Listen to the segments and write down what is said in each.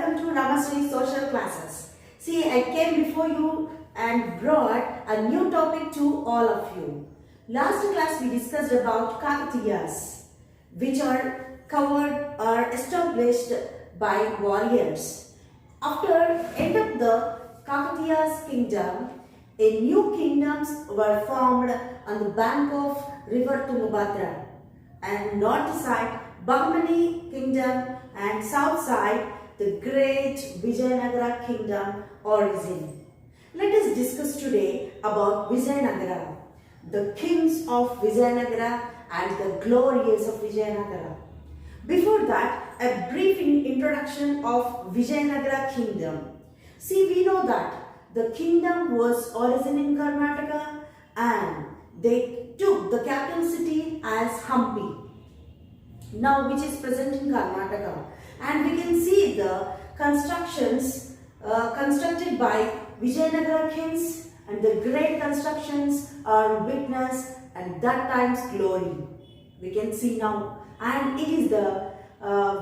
welcome to Namaste Social Classes. See, I came before you and brought a new topic to all of you. Last class we discussed about Kakatiyas, which are covered or established by warriors. After end of the Kakatiyas kingdom, a new kingdoms were formed on the bank of river Tungabhadra, and north side Bahmani kingdom and south side the great Vijayanagara kingdom origin. Let us discuss today about Vijayanagara, the kings of Vijayanagara and the glories of Vijayanagara. Before that, a brief introduction of Vijayanagara kingdom. See, we know that the kingdom was origin in Karnataka and they took the capital city as Hampi, now which is present in Karnataka, and we can see the constructions constructed by Vijayanagara kings, and the great constructions are witnessed and that time's glory we can see now, and it is the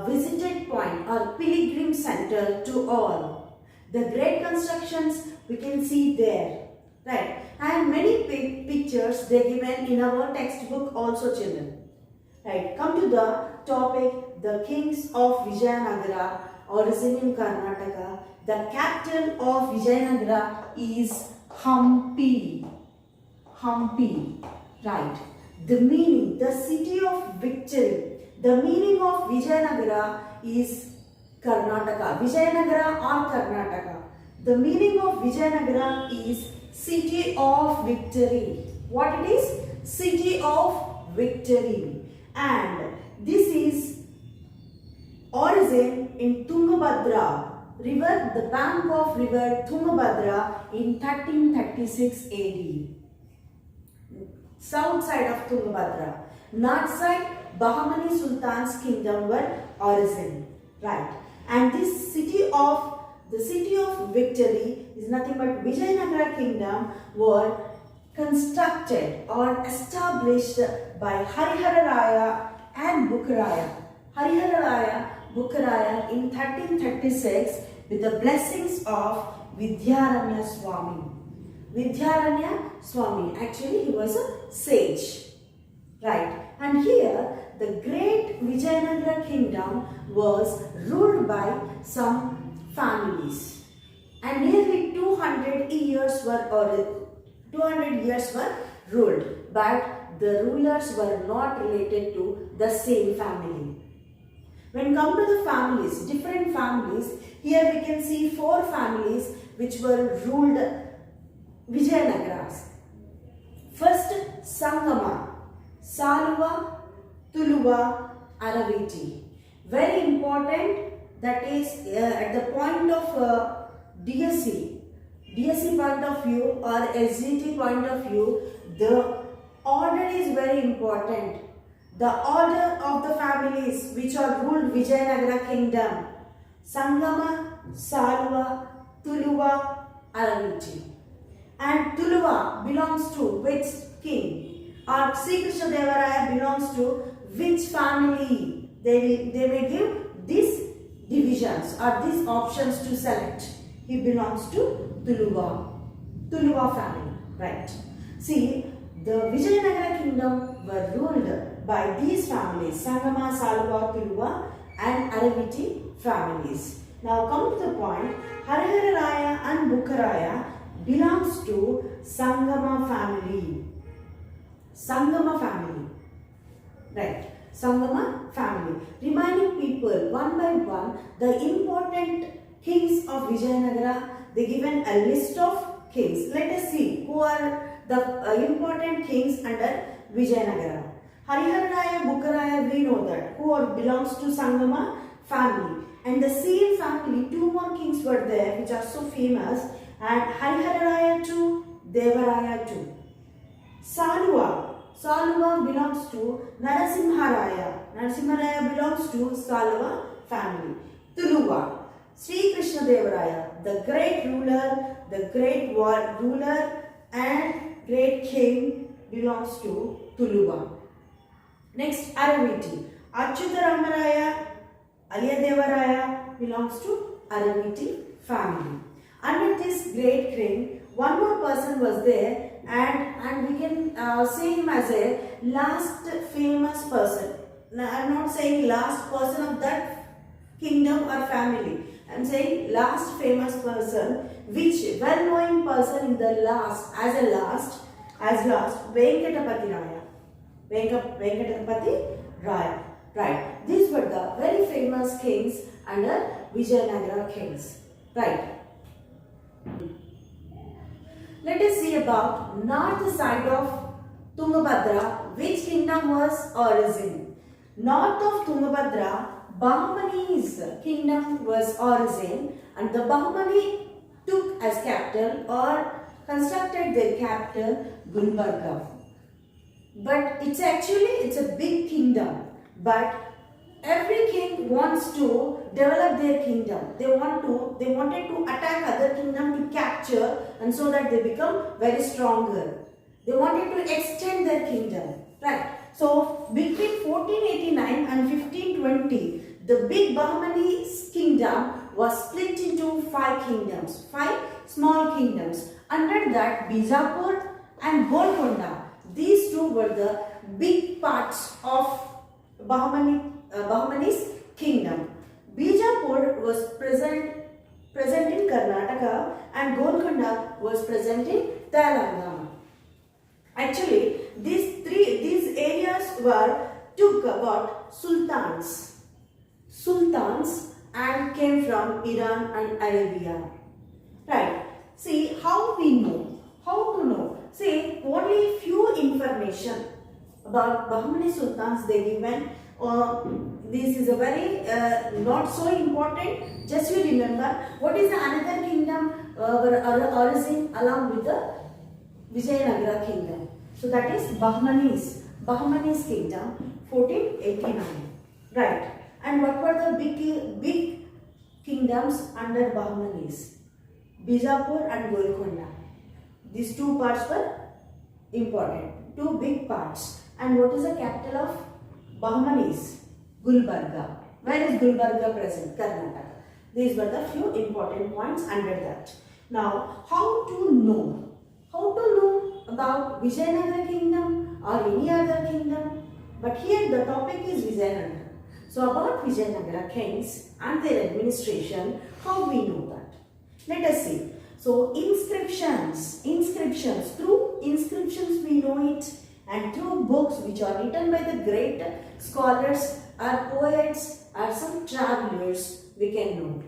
visited point or pilgrim center to all. The great constructions we can see there, right? And many pictures they given in our textbook also, children. Right, come to the topic, the kings of Vijayanagara, origin in Karnataka. The capital of Vijayanagara is Hampi. Hampi, right. The meaning, the city of victory. The meaning of Vijayanagara is Karnataka. Vijayanagara or Karnataka. The meaning of Vijayanagara is city of victory. What it is? City of victory. And this is origin in Tungabhadra river, the bank of river Tungabhadra in 1336 AD. South side of Tungabhadra. North side, Bahmani Sultan's kingdom were origin. Right. And this city of victory is nothing but Vijayanagara kingdom were constructed or established by Harihara Raya and Bukkaraya. Harihara Raya, Bukkaraya in 1336 with the blessings of Vidyaranya Swami. Vidyaranya Swami, actually he was a sage. Right. And here the great Vijayanagara kingdom was ruled by some families. And nearly 200 years were ruled, but the rulers were not related to the same family. When come to the families, different families, here we can see 4 families which were ruled Vijayanagaras. First, Sangama, Saluva, Tuluva, Araviti. Very important, that is at the point of DSC point of view or SGT point of view, the order is very important. The order of the families which are ruled Vijayanagara kingdom: Sangama, Saluva, Tuluva, Araviti. And Tuluva belongs to which king? Or Sri Krishna Deva Raya belongs to which family? They may give these divisions or these options to select. He belongs to Tuluva family, right? See, the Vijayanagara kingdom were ruled by these families: Sangama, Saluva, Tuluva and Araviti families. Now come to the point, Harihara Raya and Bukkaraya belongs to Sangama family. Sangama family, right? Sangama family. Remaining people, one by one, the important kings of Vijayanagara, they given a list of kings. Let us see who are the important kings under Vijayanagara. Harihara Raya, Bukkaraya, we know that, who belongs to Sangama family. And the same family, 2 more kings were there which are so famous, and Harihara Raya too, Deva Raya too. Saluva belongs to Narasimha Raya. Narasimha Raya belongs to Saluva family. Tuluva, Sri Krishna Deva Raya, the great ruler, the great ruler and great king belongs to Tuluva. Next, Araviti. Achyuta Ramaraya, Aliya Deva Raya belongs to Araviti family. Under this great king, one more person was there, and we can say him as a last famous person. Now, I am not saying last person of that kingdom or family. I am saying last famous person, which well-known person in the last, as last, Venkatapati Raya. Venkatapati Raya. Right. These were the very famous kings under Vijayanagara kings. Right. Let us see about north side of Tungabhadra, which kingdom was origin. North of Tungabhadra, Bahmani's kingdom was origin, and the Bahmani took as capital or constructed their capital Gulbarga. But it's a big kingdom, but every king wants to develop their kingdom. They wanted to attack other kingdom to capture, and so that they become very stronger. They wanted to extend their kingdom, right? So between 1489 and 1520, the big Bahmani kingdom was split into 5 kingdoms, 5 small kingdoms. Under that, Bijapur and Golconda, these two were the big parts of Bahmani's kingdom. Bijapur was present in Karnataka, and Golconda was present in Telangana. Actually, these areas took about sultans and came from Iran and Arabia. Right. See how we know. How to know? See, only few information about Bahmani sultans they given. This is a very not so important. Just you remember what is the another kingdom origin along with the Vijayanagara kingdom. So that is Bahmani's kingdom, 1489. Right. And what were the big kingdoms under Bahmanis? Bijapur and Golconda. These two parts were important. Two big parts. And what is the capital of Bahmanis? Gulbarga. Where is Gulbarga present? Karnataka. These were the few important points under that. Now, how to know? How to know about Vijayanagara kingdom or any other kingdom? But here the topic is Vijayanagara. So about Vijayanagara kings and their administration, how we know that? Let us see. So inscriptions, through inscriptions we know it, and through books which are written by the great scholars or poets or some travelers we can know.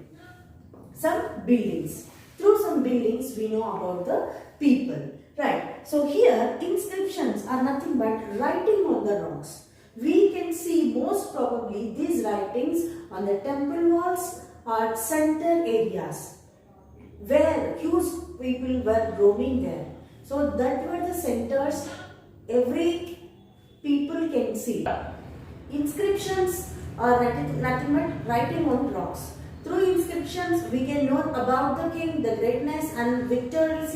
Some buildings. Through some buildings we know about the people. Right. So here inscriptions are nothing but writing on the rocks. We can see most probably these writings on the temple walls or center areas where huge people were roaming there. So that were the centers every people can see. Inscriptions are nothing but writing on rocks. Through inscriptions we can know about the king, the greatness and victories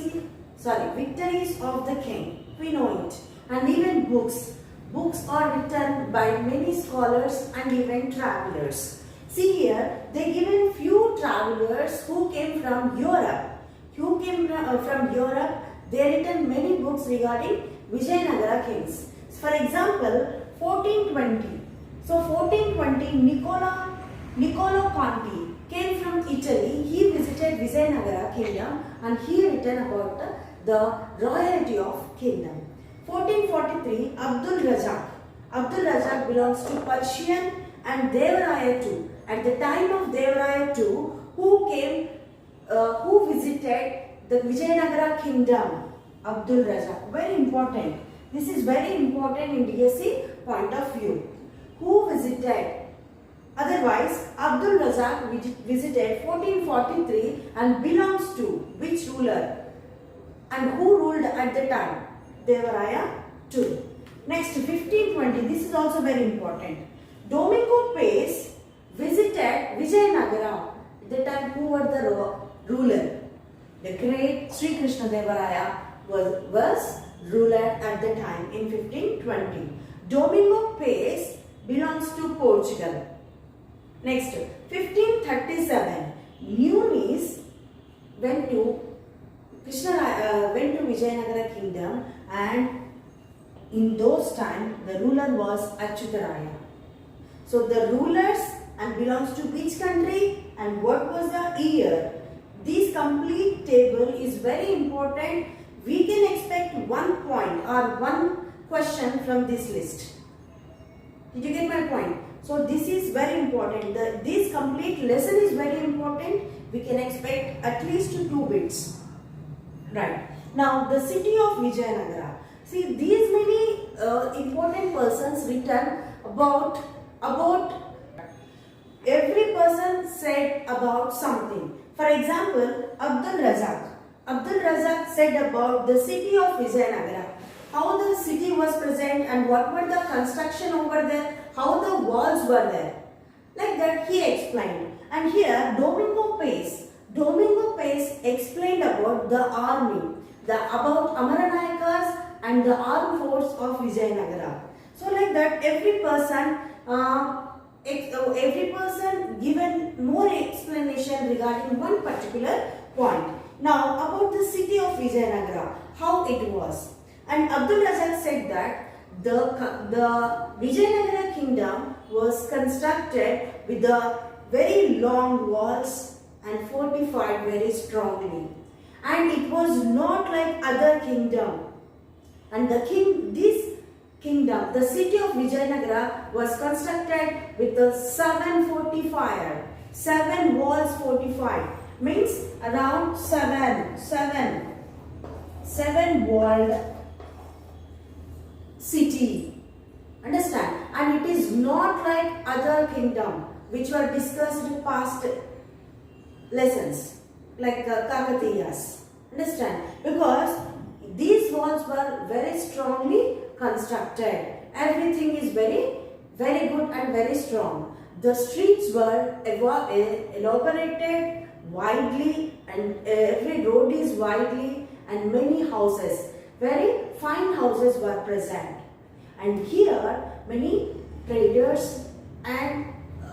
of the king. We know it. And even books. Books are written by many scholars and even travelers. See here, they given few travelers who came from Europe. From Europe, they written many books regarding Vijayanagara kings. For example, 1420. So 1420, Niccolo Conti came from Italy. He visited Vijayanagara kingdom and he written about the royalty of kingdom. 1443, Abdul Razak. Abdul Razak belongs to Persian and Devaraya II. At the time of Devaraya II, who visited the Vijayanagara kingdom? Abdul Razak. Very important. This is very important in DSC point of view. Who visited? Otherwise, Abdul Razak visited 1443 and belongs to which ruler? And who ruled at the time? Devaraya II. Next, 1520. This is also very important. Domingo Pace visited Vijayanagara. At the time, who were the ruler? The great Sri Krishna Devaraya was ruler at the time in 1520. Domingo Pace belongs to Portugal. Next, 1537. Munis went to went to Vijayanagara kingdom, and in those times the ruler was Achyutaraya. So the rulers and belongs to which country and what was the year. This complete table is very important. We can expect 1 point or 1 question from this list. Did you get my point? So this is very important. This complete lesson is very important. We can expect at least 2 bits. Right. Now the city of Vijayanagara. See, these many important persons written about every person said about something. For example, Abdul Razak. Abdul Razak said about the city of Vijayanagara, how the city was present and what were the construction over there, how the walls were there. Like that he explained. And here Domingo Pace explained about the army, about Amaranayakas and the armed force of Vijayanagara. So like that every person given more explanation regarding one particular point. Now about the city of Vijayanagara, how it was. And Abdul Razak said that the Vijayanagara kingdom was constructed with the very long walls and fortified very strongly. And it was not like other kingdom. And this kingdom, the city of Vijayanagara was constructed with the 7 walls fortified. Means around 7 walled city. Understand? And it is not like other kingdom which were discussed in past lessons like Kakatiyas. Understand? Because these walls were very strongly constructed. Everything is very good and very strong. The streets were elaborated widely, and every road is widely, and many houses, very fine houses were present. And here many traders and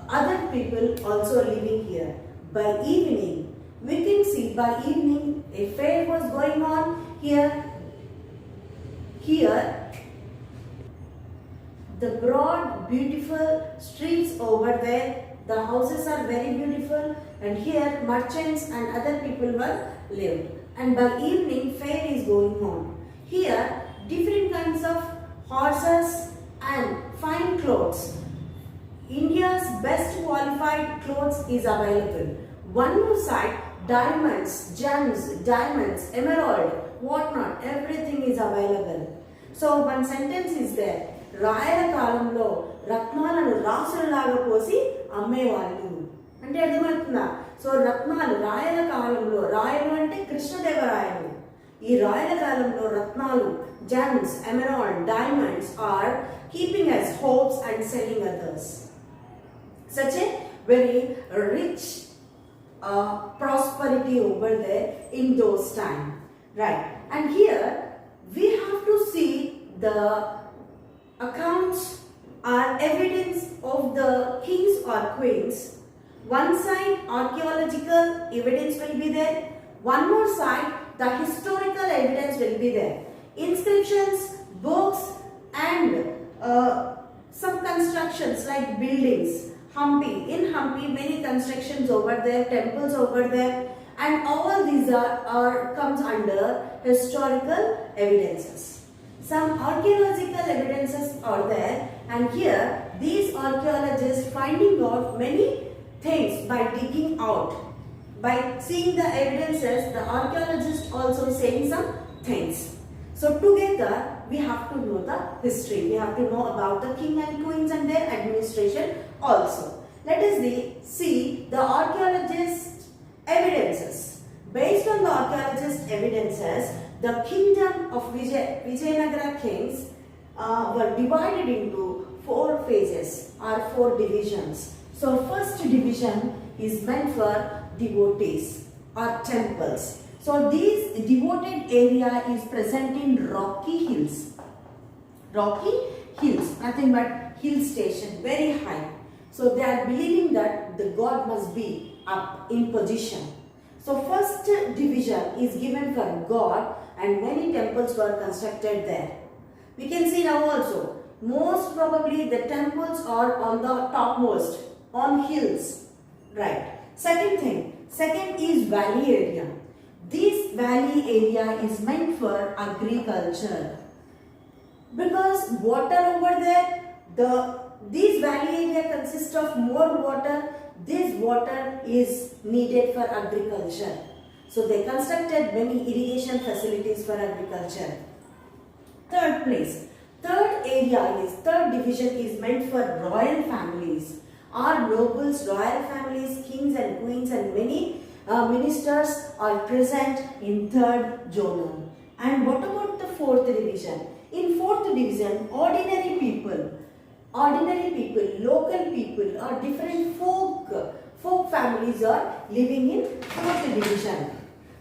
other people also living here. By evening, we can see by evening a fair was going on here. The broad beautiful streets over there, the houses are very beautiful, and here merchants and other people were lived. And by evening fair is going on. Here different kinds of horses and fine clothes. India's best qualified clothes is available. One more side, diamonds, gems, diamonds, emerald, whatnot, everything is available. So one sentence is there. రాయల కాలంలో రత్నాలను రాసులలాగా పోసి అమ్మేవాళ్ళు అంటే అర్థమవుతుందా? So రత్నాలు రాయల కాలంలో, రాయలు అంటే కృష్ణదేవరాయలు, ఈ రాయల కాలంలో రత్నాలు, gems, emerald, diamonds are keeping as hopes and selling others. Such a very rich prosperity over there in those times, right? And here we have to see the accounts are evidence of the kings or queens. One side archaeological evidence will be there. One more side the historical evidence will be there. Inscriptions, books, and some constructions like buildings. Hampi. In Hampi many constructions over there, temples over there, and all these are comes under historical evidences. Some archaeological evidences are there, and here these archaeologists finding out many things by digging out. By seeing the evidences, the archaeologists also saying some things. So together we have to know the history. We have to know about the king and queens and their administration also. Let us see the archaeologist evidences. Based on the archaeologist evidences, the kingdom of Vijayanagara kings were divided into 4 phases or 4 divisions. So first division is meant for devotees or temples. So this devoted area is present in rocky hills. Rocky hills, nothing but hill station, very high. So they are believing that the god must be up in position. So first division is given for God and many temples were constructed there. We can see now also, most probably the temples are on the topmost, on hills. Right. Second is valley area. This valley area is meant for agriculture. Because water over there, this valley area consists of more water. This water is needed for agriculture. So they constructed many irrigation facilities for agriculture. Third division is meant for royal families. Our nobles, royal families, kings and queens and many ministers are present in third zone. And what about the fourth division? In fourth division, ordinary people, local people or different folk families are living in fourth division.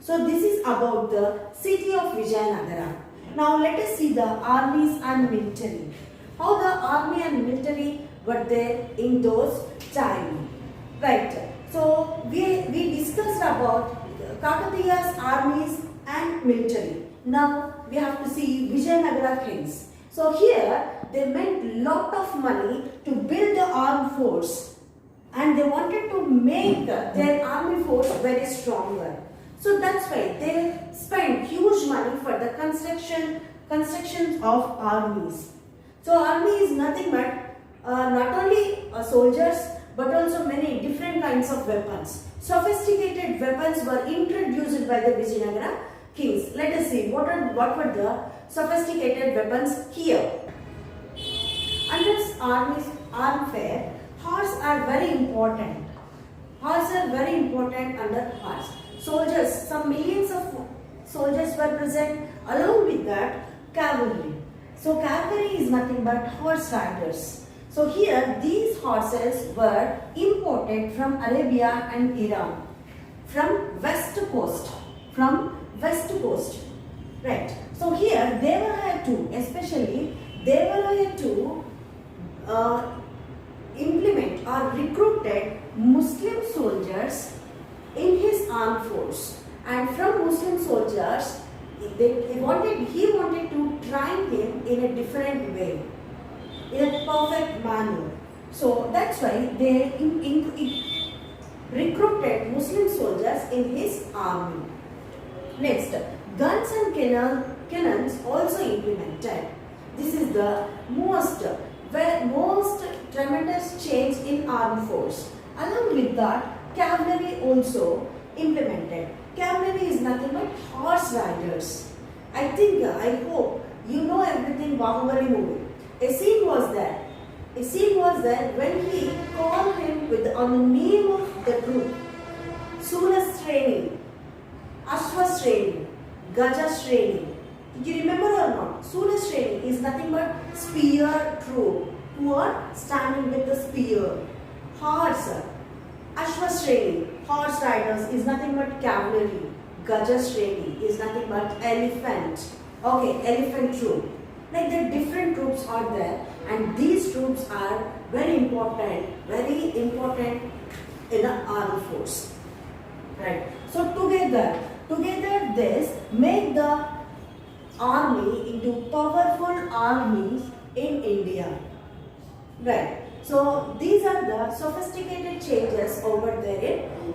So this is about the city of Vijayanagara. Now let us see the armies and military. How the army and military were there in those times. Right. So we discussed about Kakatiya's armies and military. Now we have to see Vijayanagara kings. So here they meant lot of money to build the armed force and they wanted to make their army force very stronger. So that's why they spent huge money for the construction of armies. So army is nothing but not only soldiers but also many different kinds of weapons. Sophisticated weapons were introduced by the Vijayanagara kings. Let us see what were the sophisticated weapons here. Under armfare, horse are very important. Horse are very important under horse. Soldiers, some millions of soldiers were present. Along with that, cavalry. So cavalry is nothing but horse riders. So here these horses were imported from Arabia and Iran, from west coast. Right. So here they were here to implement or recruited Muslim soldiers in his armed force, and from Muslim soldiers he wanted to train him in a different way, in a perfect manner. So that's why they recruited Muslim soldiers in his army. Next, guns and cannons also implemented. This is the most tremendous change in armed force. Along with that, cavalry also implemented. Cavalry is nothing but horse riders. I hope you know everything Bahubali movie. A scene was there when he called him on the name of the troop. Surasreni, Ashwasreni, Gajasreni. Do you remember or not? Surasreni is nothing but spear troop who are standing with the spear. Horse. Ashwasreni, horse riders, is nothing but cavalry. Gajasreni is nothing but elephant. Okay, elephant troop. Like the different troops are there, and these troops are very important in the armed force. Right. So together this make the army into powerful armies in India. Right. So these are the sophisticated changes over there in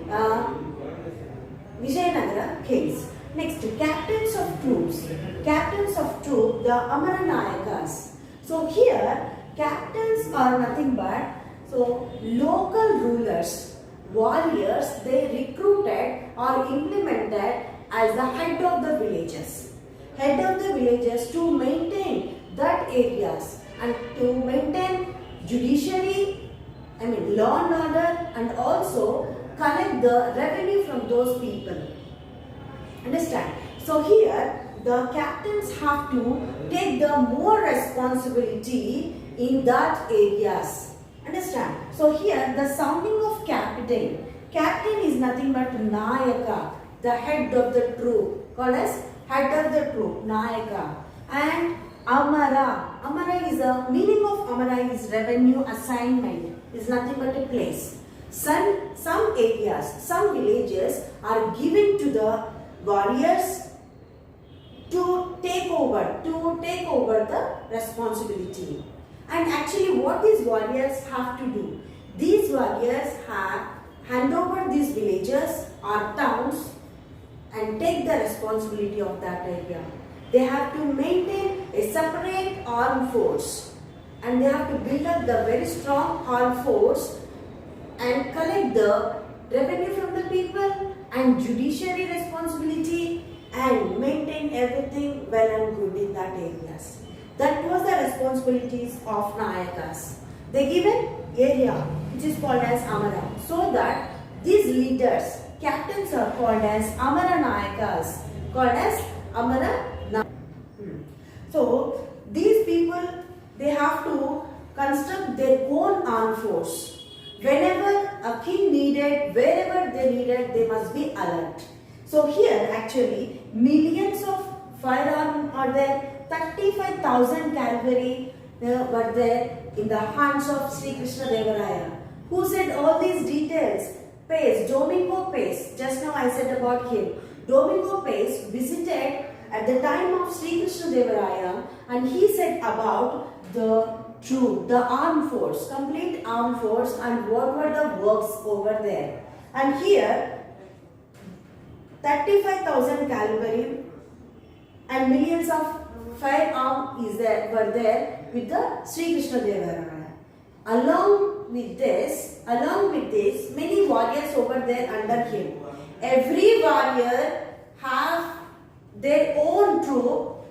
Vijayanagara kings. Next, captains of troops, the Amaranayakas. So here, captains are nothing but local rulers, warriors. They recruited or implemented as the head of the villages to maintain that areas and to maintain judiciary, law and order, and also collect the revenue from those people. Understand? So here the captains have to take the more responsibility in that areas. Understand? So here the sounding of captain is nothing but Nayaka, the head of the troop, called as head of the troop, Nayaka. And Amara is the meaning of Amara is revenue assignment, is nothing but a place. Some areas, some villages are given to the warriors to take over the responsibility. And actually what these warriors have to do? These warriors have hand over these villages or towns and take the responsibility of that area. They have to maintain a separate armed force and they have to build up the very strong armed force and collect the revenue from the people and judiciary responsibility and maintain everything well and good in that areas. That was the responsibilities of Nayakas. They given area which is called as Amara, so that these leaders, captains are called as Amara Nayakas, called as Amara Nayakas. So these people, they have to construct their own armed force. Whenever a king needed, wherever they needed, they must be alert. So here actually millions of firearms are there. 35,000 cavalry were there in the hands of Sri Krishna Deva Raya. Who said all these details? Pace, Domingo Pace. Just now I said about him. Domingo Pace visited at the time of Sri Krishna Deva Raya and he said about the troop, the armed force, complete armed force and what were the works over there. And here 35,000 cavalry and millions of firearms were there with the Sri Krishna Deva Raya. Along with this, many warriors over there under him. Every warrior have their own troop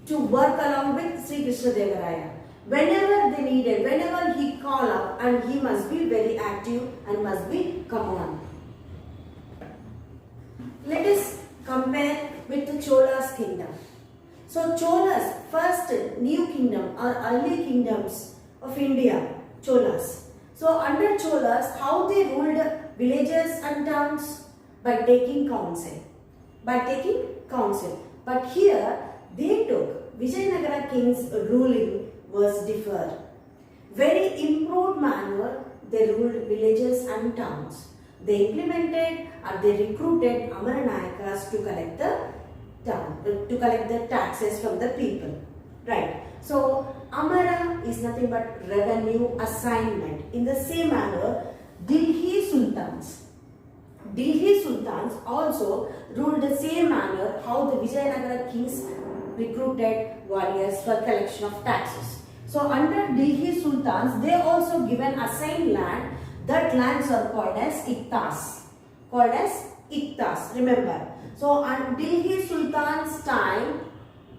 to work along with Sri Krishna Deva Raya. Whenever they needed, whenever he called up, and he must be very active and must be come on. Let us compare with the Cholas kingdom. So Cholas, first new kingdom or early kingdoms of India, Cholas. So under Cholas, how they ruled villages and towns? By taking counsel. But here they took Vijayanagara king's ruling was different. Very improved manner they ruled villages and towns. They implemented or they recruited Amara Nayakas to collect the taxes from the people. Right. So Amara is nothing but revenue assignment. In the same manner, Delhi Sultans also ruled the same manner how the Vijayanagara kings recruited warriors for collection of taxes. So under Delhi Sultans, they also given assigned land. That lands are called as Iktas. Remember. So on Delhi Sultan's time,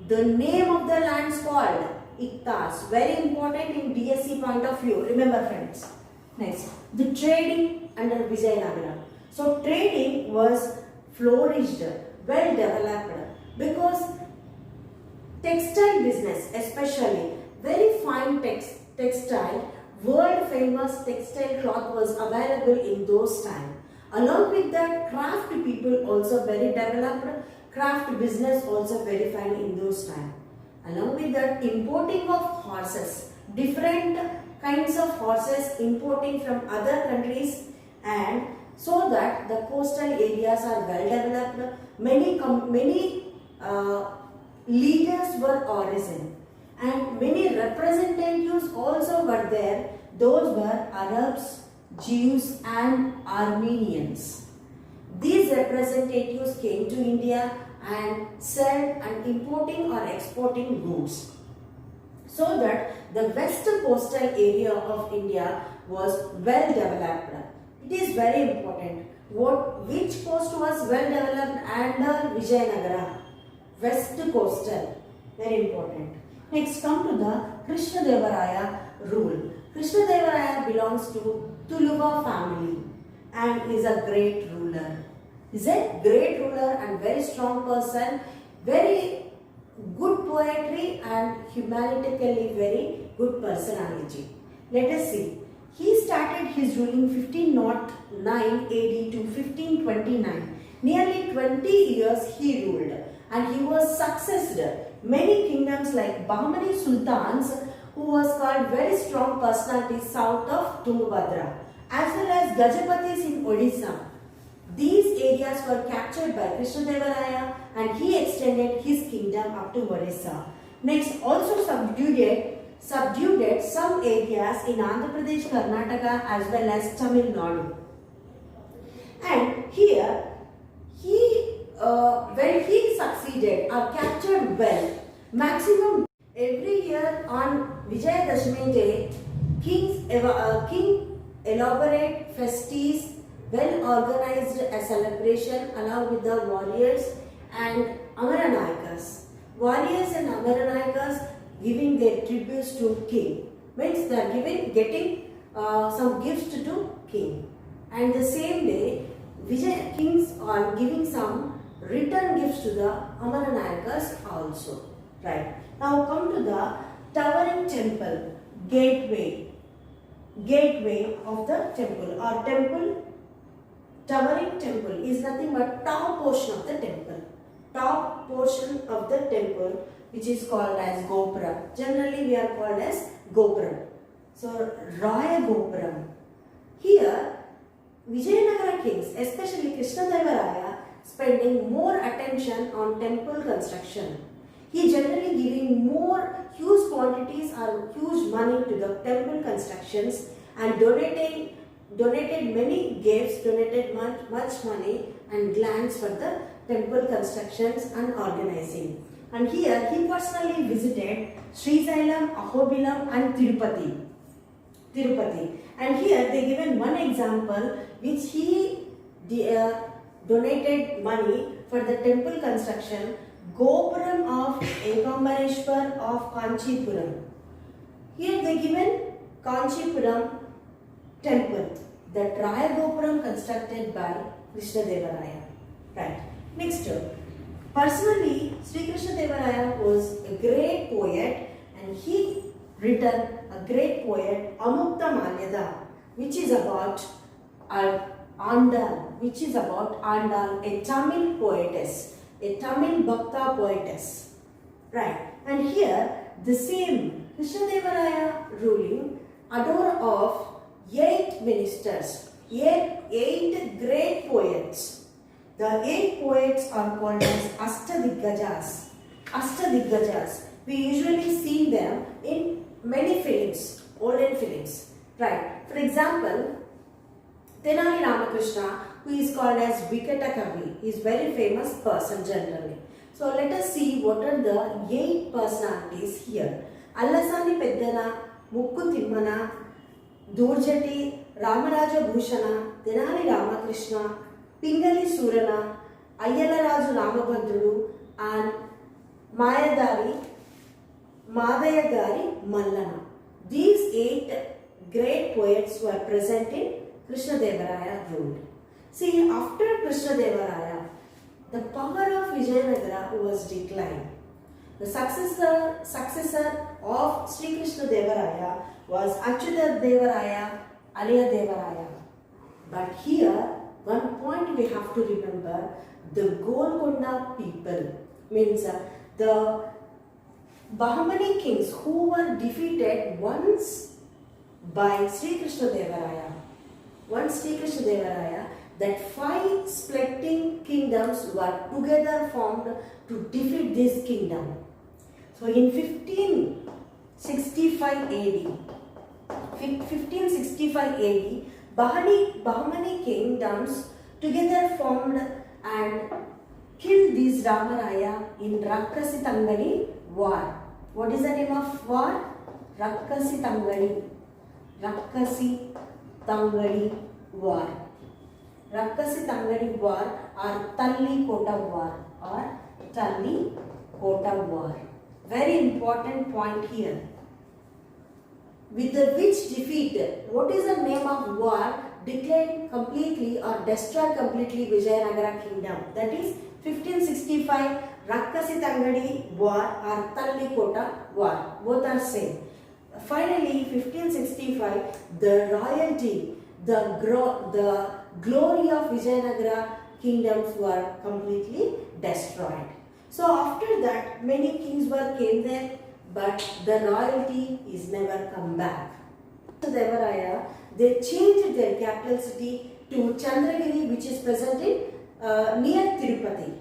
the name of the land is called Iktas. Very important in DSC point of view. Remember friends. Next, the trading under Vijayanagara. So trading was flourished, well developed because textile business, especially very fine textile, world famous textile cloth was available in those times. Along with that, craft people also very developed, craft business also very fine in those times. Along with that, importing of horses, different kinds of horses importing from other countries, and so that the coastal areas are well developed. Many leaders were arisen and many representatives also were there. Those were Arabs, Jews and Armenians. These representatives came to India and sold and importing or exporting goods. So that the western coastal area of India was well developed. It is very important. Which coast was well developed under Vijayanagara? West coastal. Very important. Next, come to the Krishna Deva Raya rule. Krishna Deva Raya belongs to Tuluva family and is a great ruler. Is a great ruler and very strong person. Very good poetry and humanitarially very good personality. Let us see. He started his ruling 1509 AD to 1529. Nearly 20 years he ruled and he was successed many kingdoms like Bahmani Sultans, who was called very strong personality south of Tungabhadra, as well as Gajapatis in Odisha. These areas were captured by Krishnadevaraya and he extended his kingdom up to Odisha. Next, also subdued some areas in Andhra Pradesh, Karnataka as well as Tamil Nadu. And here, when he succeeded or captured well, maximum every year on Vijayadashmi day, king elaborate festivals, well organized a celebration along with the warriors and Amaranayakas. Warriors and Amaranayakas giving their tributes to king. Means they are getting some gifts to king. And the same day, Vijay kings are giving some return gifts to the Amaranayakas also. Right. Now come to the towering temple, gateway of the temple or temple. Towering temple is nothing but top portion of the temple. Top portion of the temple, which is called as Gopura. Generally we are called as Gopuram. So Raya Gopuram. Here Vijayanagara kings, especially Krishnadevaraya, spending more attention on temple construction. He generally giving more huge quantities or huge money to the temple constructions and donated many gifts, donated much money and lands for the temple constructions and organizing. And here he personally visited Srisailam, Ahobilam and Tirupati. And here they given one example which he donated money for the temple construction, Gopuram of Ekambareshwar of Kanchipuram. Here they given Kanchipuram temple, that Raya Gopuram constructed by Krishnadevaraya. Right. Next, personally, Sri Krishnadevaraya was a great poet and he written a great poet, Amukta Malyada, which is about Andal, a Tamil poetess, a Tamil Bhakta poetess. Right. And here the same Krishnadevaraya ruling adore of 8 ministers, 8 great poets. The 8 poets are called as Ashtadiggajas. We usually see them in many films, olden films. Right. For example, Tenali Ramakrishna, who is called as Vikata Kavi, is very famous person generally. So let us see what are the 8 personalities here. Allasani Peddana, Mukku Timmana, Durjati, Ramaraja Bhushana, Tenali Ramakrishna, Pingali Surana, Ayyalaraju Ramabhadrudu and Mayadari, Madayagari Mallana. These 8 great poets were present in Krishnadevaraya rule. See, after Krishnadevaraya, the power of Vijayanagara was declined. The successor of Sri Krishnadevaraya was Achyuta Devaraya, Aliya Devaraya. But here, one point we have to remember, the Golconda people, means the Bahmani kings who were defeated once by Sri Krishnadevaraya. That 5 splitting kingdoms were together formed to defeat this kingdom. So in 1565 AD, Bahmani kingdoms together formed and killed these Ramaraya in Rakkasi Tangani war. What is the name of war? Rakkasi Tangani war. Rakkasi Tangani war or Talli Kota war. Very important point here. With which defeat, what is the name of war declared completely or destroyed completely Vijayanagara kingdom? That is 1565 Rakkasi Tangani war or Talli Kota war. Both are same. Finally, 1565, the royalty, the glory of Vijayanagara kingdoms were completely destroyed. So after that, many kings came there, but the royalty is never come back. So Devaraya, they changed their capital city to Chandragiri, which is present in near Tirupati.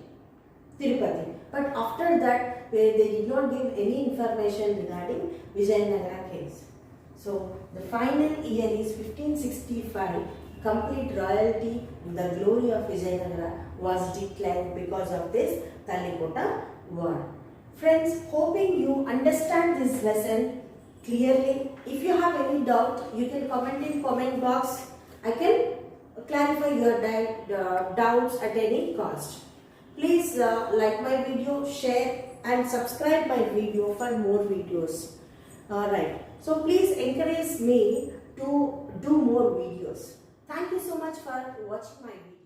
But after that, they did not give any information regarding Vijayanagara case. So the final year is 1565. Complete royalty, the glory of Vijayanagara was declined because of this Talikota war. Friends, hoping you understand this lesson clearly. If you have any doubt, you can comment in comment box. I can clarify your doubts at any cost. Please like my video, share and subscribe my video for more videos. Alright, so please encourage me to do more videos. Thank you so much for watching my video.